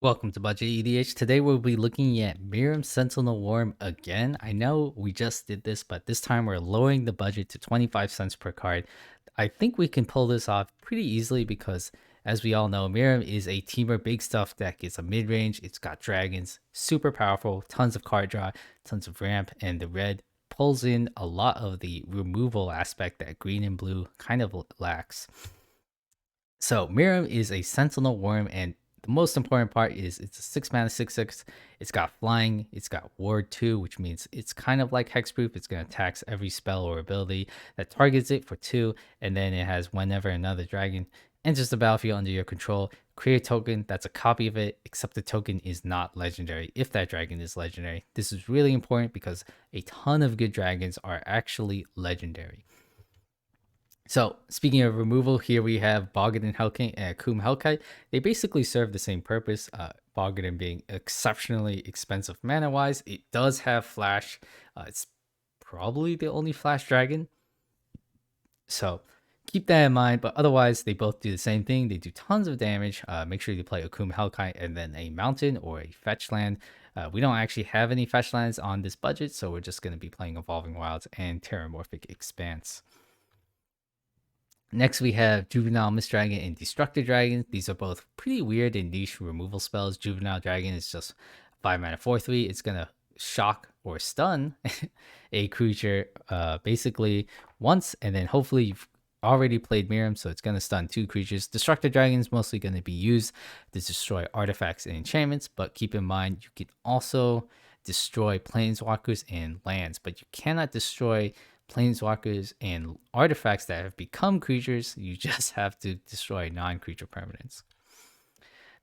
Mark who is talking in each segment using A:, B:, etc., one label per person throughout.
A: Welcome to Budget EDH. Today we'll be looking at Miirym Sentinel Wyrm again. I know we just did this, but this time we're lowering the budget to 25 cents per card. I think we can pull this off pretty easily because, as we all know, Miirym is a Temur big stuff deck. It's a mid-range, it's got dragons, super powerful, tons of card draw, tons of ramp, and the red pulls in a lot of the removal aspect that green and blue kind of lacks. So Miirym is a Sentinel Wyrm, and the most important part is it's a 6 mana 6/6. It's got flying, it's got ward 2, which means it's kind of like hexproof. It's going to tax every spell or ability that targets it for 2, and then it has whenever another dragon enters the battlefield under your control, create a token that's a copy of it, except the token is not legendary if that dragon is legendary. This is really important because a ton of good dragons are actually legendary. So, speaking of removal, here we have Boggin and Hellkite and Akum Hellkite. They basically serve the same purpose. Boggin being exceptionally expensive mana wise. It does have flash. It's probably the only flash dragon. So, keep that in mind. But otherwise, they both do the same thing. They do tons of damage. Make sure you play Akum Hellkite and then a mountain or a fetch land. We don't actually have any fetch lands on this budget, so we're just going to be playing Evolving Wilds and Terramorphic Expanse. Next, we have Juvenile Dragon and Destructive Dragon. These are both pretty weird and niche removal spells. Juvenile Dragon is just 5 mana 4/3. It's going to shock or stun a creature basically once, and then hopefully you've already played Miirym, so it's going to stun 2 creatures. Destructive Dragon is mostly going to be used to destroy artifacts and enchantments, but keep in mind you can also destroy planeswalkers and lands, but you cannot destroy planeswalkers and artifacts that have become creatures. You just have to destroy non-creature permanents.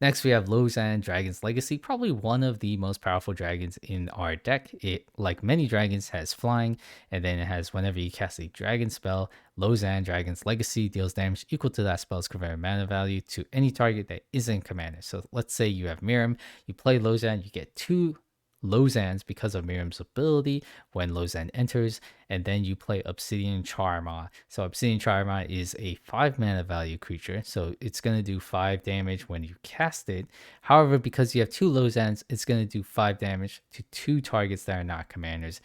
A: Next, we have Lozan Dragon's Legacy, probably one of the most powerful dragons in our deck. It, like many dragons, has flying, and then it has whenever you cast a dragon spell, Lozan Dragon's Legacy deals damage equal to that spell's converted mana value to any target that isn't commander. So let's say you have Miirym, you play Lozan, you get 2 Lozans because of Mirrym's ability when Lozan enters, and then you play Obsidian Charma. So Obsidian Charma is a 5 mana value creature, so it's going to do 5 damage when you cast it. However, because you have 2 Lozans, it's going to do 5 damage to 2 targets that are not commanders.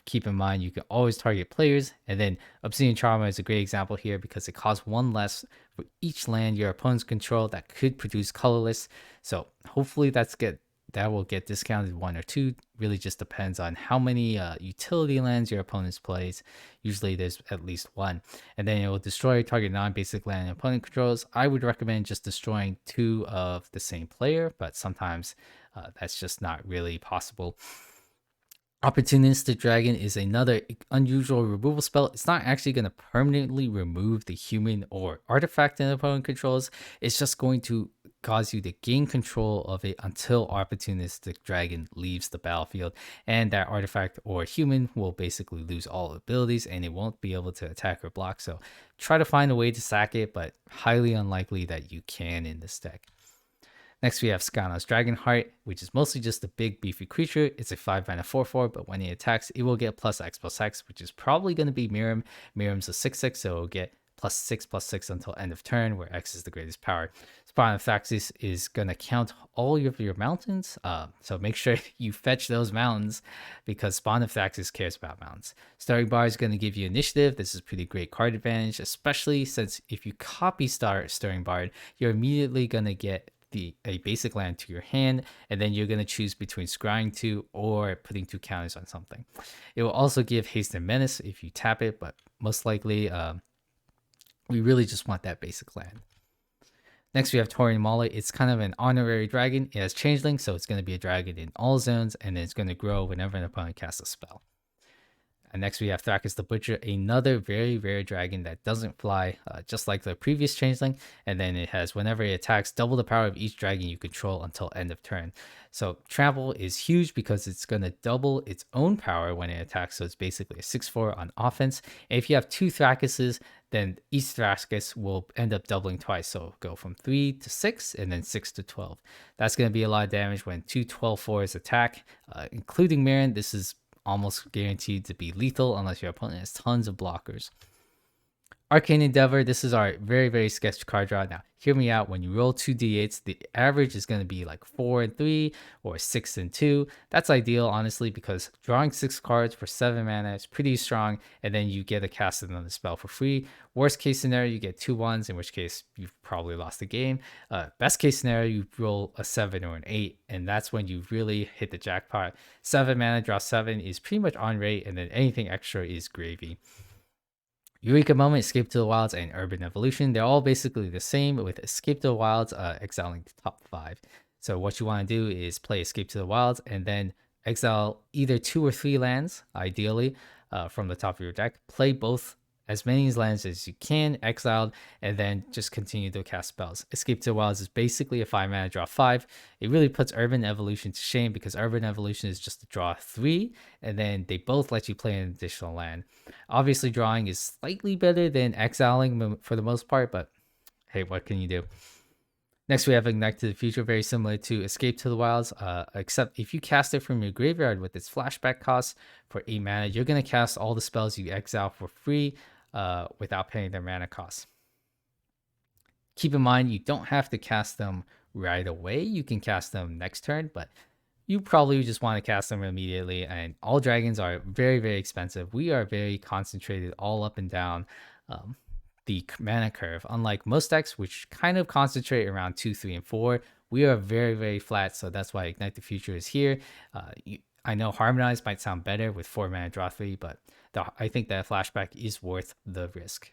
A: Keep in mind you can always target players, and then Obsidian Charma is a great example here because it costs 1 less for each land your opponents control that could produce colorless. So hopefully that will get discounted 1 or 2. Really just depends on how many utility lands your opponent plays. Usually there's at least 1. And then it will destroy target non-basic land opponent controls. I would recommend just destroying 2 of the same player, but sometimes that's just not really possible. Opportunistic Dragon is another unusual removal spell. It's not actually going to permanently remove the human or artifact an opponent controls. It's just going to cause you to gain control of it until Opportunistic Dragon leaves the battlefield. And that artifact or human will basically lose all abilities and it won't be able to attack or block. So try to find a way to sack it, but highly unlikely that you can in this deck. Next, we have Skanos Dragonheart, which is mostly just a big beefy creature. It's a 5 mana 4/4, but when it attacks, it will get +X/+X, which is probably going to be Miirym. Miirym's a 6/6, so it'll get +6/+6 until end of turn, where X is the greatest power. Spawn of Thracus is going to count all of your mountains, so make sure you fetch those mountains because Spawn of Thracus cares about mountains. Stirring Bar is going to give you initiative. This is pretty great card advantage, especially since if you copy Stirring Bard, you're immediately going to get a basic land to your hand, and then you're going to choose between scrying 2 or putting 2 counters on something. It will also give haste and menace if you tap it, but most likely we really just want that basic land. Next, we have Taurine Molly. It's kind of an honorary dragon. It has changeling, so it's going to be a dragon in all zones, and it's going to grow whenever an opponent casts a spell. And next we have Thracus the Butcher, another very rare dragon that doesn't fly, just like the previous changeling. And then it has, whenever it attacks, double the power of each dragon you control until end of turn. So trample is huge because it's going to double its own power when it attacks. So it's basically a 6/4 on offense. And if you have 2 Thracuses, then each Thracus will end up doubling twice. So go from 3 to 6 and then 6 to 12. That's going to be a lot of damage when 2 12/4s attack, including Miirym. This is almost guaranteed to be lethal unless your opponent has tons of blockers. Arcane Endeavor, this is our very, very sketchy card draw. Now, hear me out. When you roll 2d8s, the average is going to be like 4 and 3 or 6 and 2. That's ideal, honestly, because drawing 6 cards for 7 mana is pretty strong, and then you get a cast another spell for free. Worst case scenario, you get 2 1s, in which case you've probably lost the game. Best case scenario, you roll a 7 or an 8, and that's when you really hit the jackpot. 7 mana, draw 7 is pretty much on rate, and then anything extra is gravy. Eureka Moment, Escape to the Wilds, and Urban Evolution. They're all basically the same, with Escape to the Wilds exiling the top 5. So what you want to do is play Escape to the Wilds and then exile either 2 or 3 lands, ideally, from the top of your deck. Play both as many lands as you can, exiled, and then just continue to cast spells. Escape to the Wilds is basically a 5 mana draw 5. It really puts Urban Evolution to shame because Urban Evolution is just a draw 3, and then they both let you play an additional land. Obviously, drawing is slightly better than exiling for the most part, but hey, what can you do? Next, we have Ignite to the Future, very similar to Escape to the Wilds, except if you cast it from your graveyard with its flashback cost for 8 mana, you're going to cast all the spells you exile for free without paying their mana costs. Keep in mind, you don't have to cast them right away. You can cast them next turn, but you probably just want to cast them immediately. And all dragons are very, very expensive. We are very concentrated all up and down the mana curve. Unlike most decks, which kind of concentrate around 2, 3, and 4, we are very, very flat. So that's why Ignite the Future is here. I know Harmonize might sound better with 4 mana draw 3, but I think that flashback is worth the risk.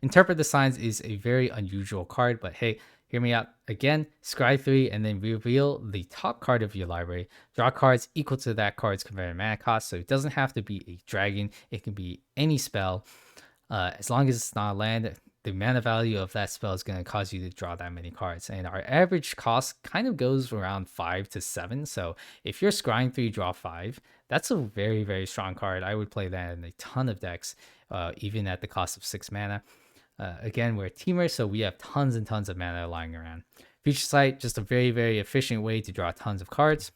A: Interpret the Signs is a very unusual card, but hey, hear me out. Again, scry 3 and then reveal the top card of your library. Draw cards equal to that card's converted mana cost, so it doesn't have to be a dragon. It can be any spell. As long as it's not a land, the mana value of that spell is going to cause you to draw that many cards. And our average cost kind of goes around 5 to 7. So if you're scrying 3, draw 5, that's a very, very strong card. I would play that in a ton of decks, even at the cost of 6 mana. Again, we're a teamer, so we have tons and tons of mana lying around. Future Sight, just a very, very efficient way to draw tons of cards.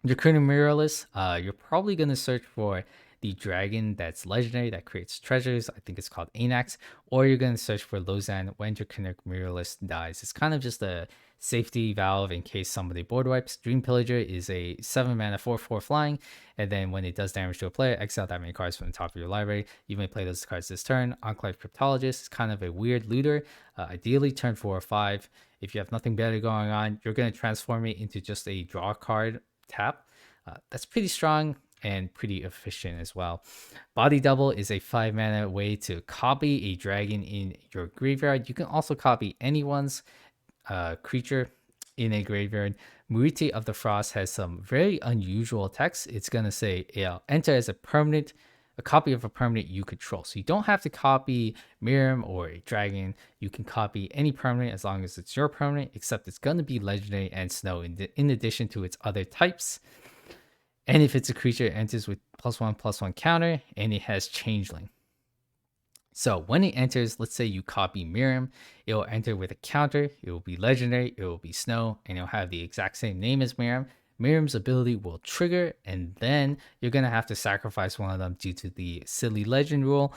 A: Draconian Mirrorless, you're probably going to search for the dragon that's legendary that creates treasures. I think it's called Anax, or you're going to search for Lozan when Draconic Mirrorless dies. It's kind of just a safety valve in case somebody board wipes. Dream Pillager is a 7 mana 4/4 flying, and then when it does damage to a player, exile that many cards from the top of your library. You may play those cards this turn. Enclave Cryptologist is kind of a weird looter. Ideally, turn 4 or 5. If you have nothing better going on, you're going to transform it into just a draw card tap. That's pretty strong and pretty efficient as well. Body Double is a 5 mana way to copy a dragon in your graveyard. You can also copy anyone's creature in a graveyard. Mirrorless of the Frost has some very unusual text. It's going to say, enter as a copy of a permanent you control. So you don't have to copy Miirym or a dragon. You can copy any permanent as long as it's your permanent, except it's going to be legendary and snow in addition to its other types. And if it's a creature, it enters with +1/+1 counter, and it has Changeling. So when it enters, let's say you copy Miirym, it will enter with a counter, it will be legendary, it will be snow, and it'll have the exact same name as Miirym. Miirym's ability will trigger, and then you're going to have to sacrifice one of them due to the silly legend rule.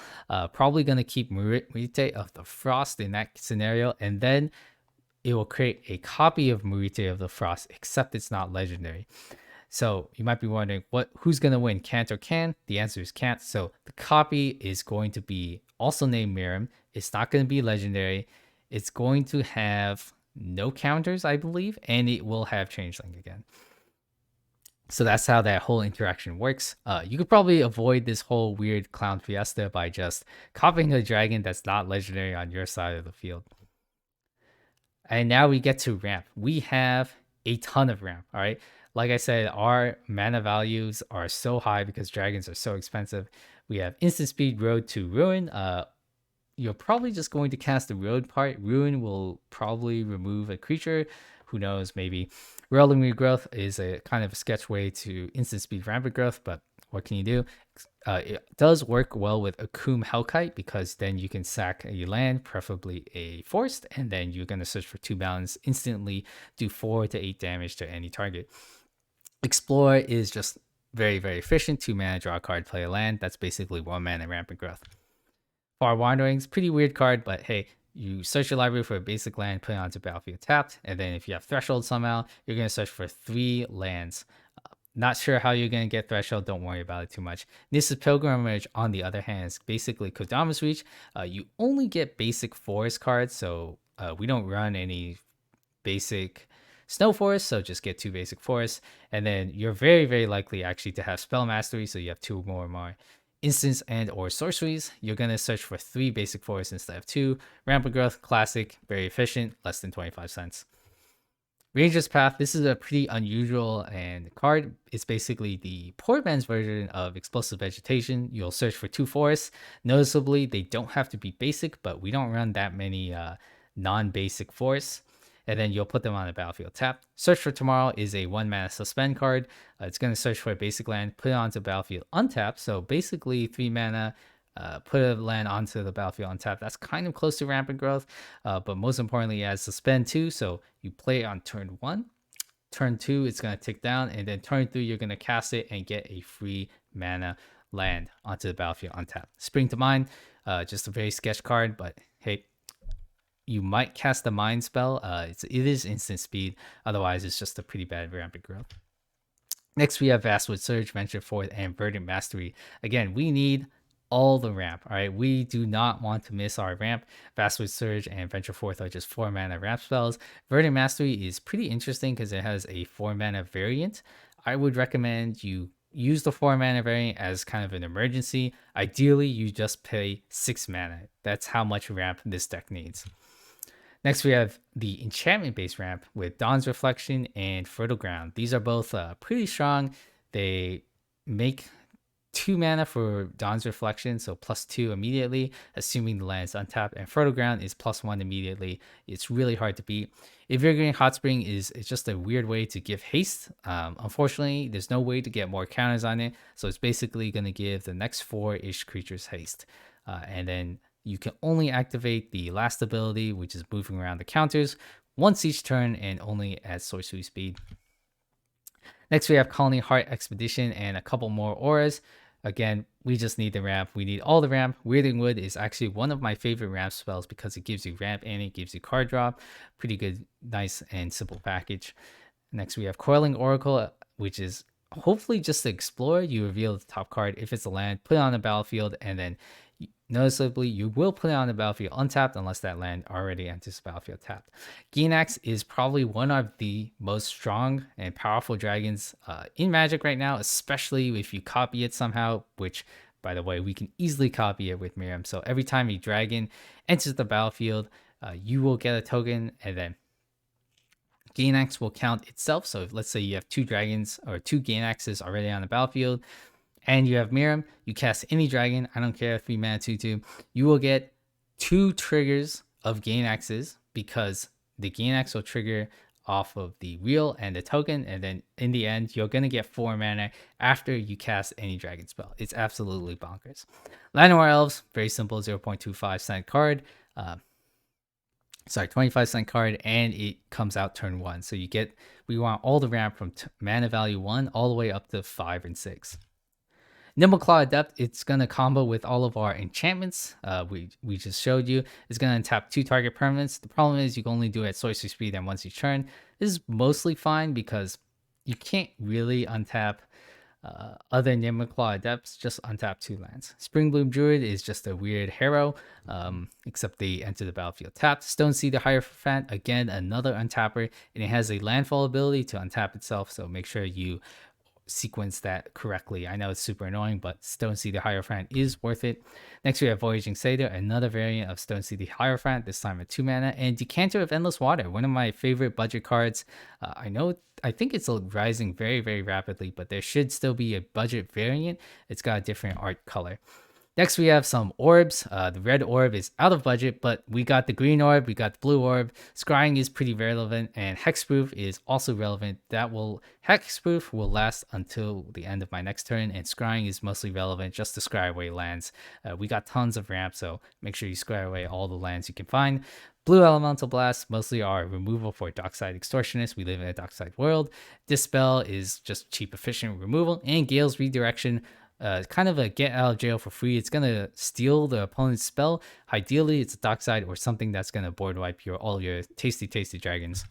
A: Probably going to keep Mirrorless of the Frost in that scenario, and then it will create a copy of Mirrorless of the Frost, except it's not legendary. So you might be wondering, who's going to win, Can't or Can? The answer is Can't. So the copy is going to be also named Miirym. It's not going to be legendary. It's going to have no counters, I believe, and it will have Changeling again. So that's how that whole interaction works. You could probably avoid this whole weird clown fiesta by just copying a dragon that's not legendary on your side of the field. And now we get to ramp. We have a ton of ramp, all right? Like I said, our mana values are so high because dragons are so expensive. We have instant speed, road to ruin. You're probably just going to cast the road part. Ruin will probably remove a creature. Who knows, maybe. Rolling regrowth is a kind of a sketch way to instant speed rampant growth, but what can you do? It does work well with Akum Hellkite because then you can sack a land, preferably a forest, and then you're going to search for 2 balance, instantly do 4 to 8 damage to any target. Explore is just very, very efficient. 2 mana, draw a card, play a land. That's basically 1 mana rampant growth. Far Wanderings, pretty weird card, but hey, you search your library for a basic land, put it onto battlefield tapped, and then if you have Threshold somehow, you're going to search for 3 lands. Not sure how you're going to get Threshold, don't worry about it too much. Nissa's Pilgrimage, on the other hand, is basically Kodama's Reach. You only get basic forest cards, so we don't run any basic snow forest, so just get 2 basic forests, and then you're very, very likely actually to have spell mastery, so you have 2 more instants and or sorceries. You're going to search for 3 basic forests instead of 2. Rampant Growth, classic, very efficient, less than 25 cents. Ranger's Path, this is a pretty unusual and card. It's basically the poor man's version of Explosive Vegetation. You'll search for 2 forests. Noticeably, they don't have to be basic, but we don't run that many non-basic forests. And then you'll put them on the battlefield tapped. Search for Tomorrow is a 1 mana suspend card. It's going to search for a basic land, put it onto the battlefield untapped. So basically 3 mana, put a land onto the battlefield untapped. That's kind of close to Rampant Growth, but most importantly, it has Suspend too. So you play it on turn 1. Turn 2, it's going to tick down, and then turn 3, you're going to cast it and get a free mana land onto the battlefield untapped. Spring to Mind, just a very sketch card, but hey, you might cast the Mind spell. It is instant speed. Otherwise, it's just a pretty bad Rampant Growth. Next, we have Vastwood Surge, Venture Forth, and Verdant Mastery. Again, we need all the ramp. All right, we do not want to miss our ramp. Vastwood Surge and Venture Forth are just 4 mana ramp spells. Verdant Mastery is pretty interesting because it has a 4 mana variant. I would recommend you use the 4 mana variant as kind of an emergency. Ideally, you just pay 6 mana. That's how much ramp this deck needs. Next, we have the enchantment-based ramp with Dawn's Reflection and Fertile Ground. These are both pretty strong. They make 2 mana for Dawn's Reflection, so +2 immediately, assuming the land is untapped, and Fertile Ground is +1 immediately. It's really hard to beat. Invigorating Hot Spring is just a weird way to give haste. Unfortunately, there's no way to get more counters on it, so it's basically going to give the next 4-ish creatures haste. And then you can only activate the last ability, which is moving around the counters, once each turn and only at sorcery speed. Next, we have Colony Heart Expedition and a couple more auras. Again, we just need the ramp. We need all the ramp. Weirding Wood is actually one of my favorite ramp spells because it gives you ramp and it gives you card drop. Pretty good, nice, and simple package. Next, we have Coiling Oracle, which is hopefully just to explore. You reveal the top card. If it's a land, put it on the battlefield, and then noticeably, you will put it on the battlefield untapped unless that land already enters the battlefield tapped. Gainax is probably one of the most strong and powerful dragons in Magic right now, especially if you copy it somehow, which, by the way, we can easily copy it with Miirym. So every time a dragon enters the battlefield, you will get a token, and then Gainax will count itself. So if, let's say you have 2 dragons or 2 Gainaxes already on the battlefield, and you have Miirym, you cast any dragon, I don't care, 3 mana 2/2, you will get 2 triggers of Gainaxes because the Gainax will trigger off of the wheel and the token, and then in the end, you're going to get 4 mana after you cast any dragon spell. It's absolutely bonkers. Llanowar Elves, very simple, 0.25 cent card. 25 cent card, and it comes out turn 1. So we want all the ramp from mana value 1 all the way up to 5 and 6. Nimble Claw Adept, it's going to combo with all of our enchantments we just showed you. It's going to untap 2 target permanents. The problem is you can only do it at sorcery speed and once each turn. This is mostly fine because you can't really untap other Nimble Claw Adepts, just untap 2 lands. Springbloom Druid is just a weird hero, except they enter the battlefield tapped. Stone Cedar Hierophant, again, another untapper, and it has a landfall ability to untap itself, so make sure you sequence that correctly. I know it's super annoying, but Stone Cedar Hierophant is worth it. Next, we have Voyaging Cedar, another variant of Stone Cedar Hierophant, this time at 2 mana, and Decanter of Endless Water, one of my favorite budget cards. I think it's rising very, very rapidly, but there should still be a budget variant. It's got a different art color. Next, we have some orbs. The red orb is out of budget, but we got the green orb, we got the blue orb. Scrying is pretty relevant, and Hexproof is also relevant. Hexproof will last until the end of my next turn, and Scrying is mostly relevant just to scry away lands. We got tons of ramp, so make sure you scry away all the lands you can find. Blue Elemental Blast mostly are removal for Dockside Extortionist. We live in a Dockside world. Dispel is just cheap, efficient removal, and Gale's Redirection. kind of a get out of jail for free. It's gonna steal the opponent's spell. Ideally, it's a dockside or something that's gonna board wipe all your tasty dragons.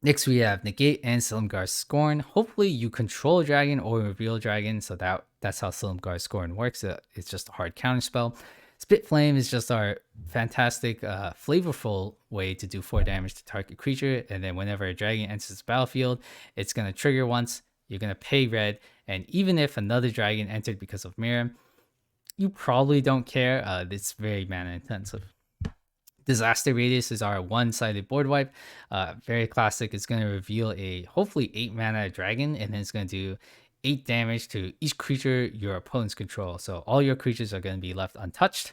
A: Next, we have Negate and Silumgar's Scorn. Hopefully, you control a dragon or reveal a dragon, so that's how Silumgar's Scorn works. It's just a hard counter spell. Spit Flame is just our fantastic, flavorful way to do 4 damage to target creature, and then whenever a dragon enters the battlefield, it's going to trigger once, you're going to pay red, and even if another dragon entered because of Miirym, you probably don't care. It's very mana intensive. Disaster Radius is our one-sided board wipe. Very classic. It's going to reveal a hopefully 8 mana dragon, and then it's going to do 8 damage to each creature your opponents control. So all your creatures are going to be left untouched.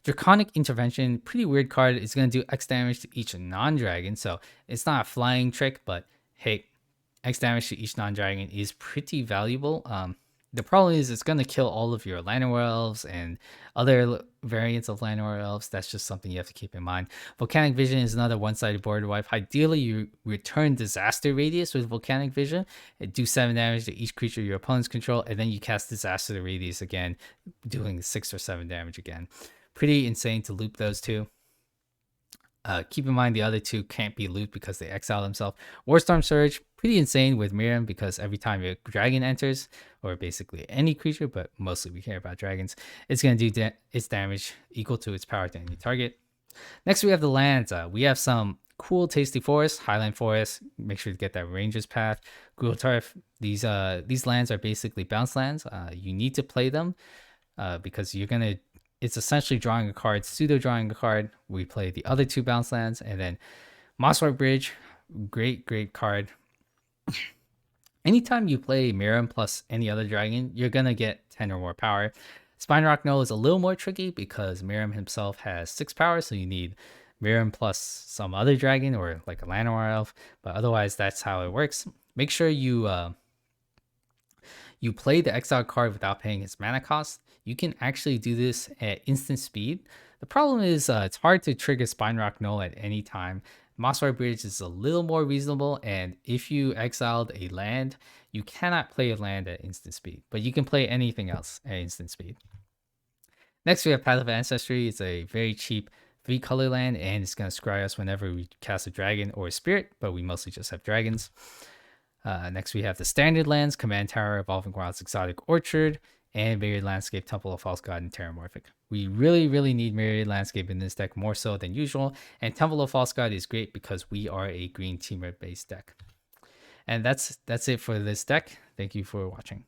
A: Draconic Intervention, pretty weird card. It's going to do X damage to each non-dragon. So it's not a flying trick, but hey, X damage to each non-dragon is pretty valuable. The problem is it's going to kill all of your Llanowar Elves and other variants of Llanowar Elves. That's just something you have to keep in mind. Volcanic Vision is another one-sided board wipe. Ideally, you return Disaster Radius with Volcanic Vision. It do 7 damage to each creature your opponents control, and then you cast Disaster Radius again, doing 6 or 7 damage again. Pretty insane to loop those two. Keep in mind the other two can't be looped because they exile themselves. Warstorm Surge, pretty insane with Miirym because every time a dragon enters, or basically any creature, but mostly we care about dragons, it's going to do its damage equal to its power to any target. Next, we have the lands. We have some cool, tasty forests, Highland Forest. Make sure to get that Ranger's Path. Gruul Turf. These lands are basically bounce lands. You need to play them because you're going to... It's essentially drawing a card, pseudo drawing a card. We play the other 2 bounce lands, and then Mossrock Bridge, great card. Anytime you play Miirym plus any other dragon, you're gonna get 10 or more power. Spinerock Knoll is a little more tricky because Miirym himself has 6 power, so you need Miirym plus some other dragon or like a Llanowar Elf. But otherwise, that's how it works. Make sure you play the exile card without paying its mana cost. You can actually do this at instant speed. The problem is it's hard to trigger Spinerock Knoll at any time. Mossrock Bridge is a little more reasonable, and if you exiled a land, you cannot play a land at instant speed, but you can play anything else at instant speed. Next, we have Path of Ancestry. It's a very cheap 3-color land, and it's going to scry us whenever we cast a dragon or a spirit, but we mostly just have dragons. Next, we have the standard lands, Command Tower, Evolving Wilds, Exotic Orchard, and Myriad Landscape, Temple of False God, and Terramorphic. We really need Myriad Landscape in this deck more so than usual, and Temple of False God is great because we are a green Temur based deck. And that's it for this deck. Thank you for watching.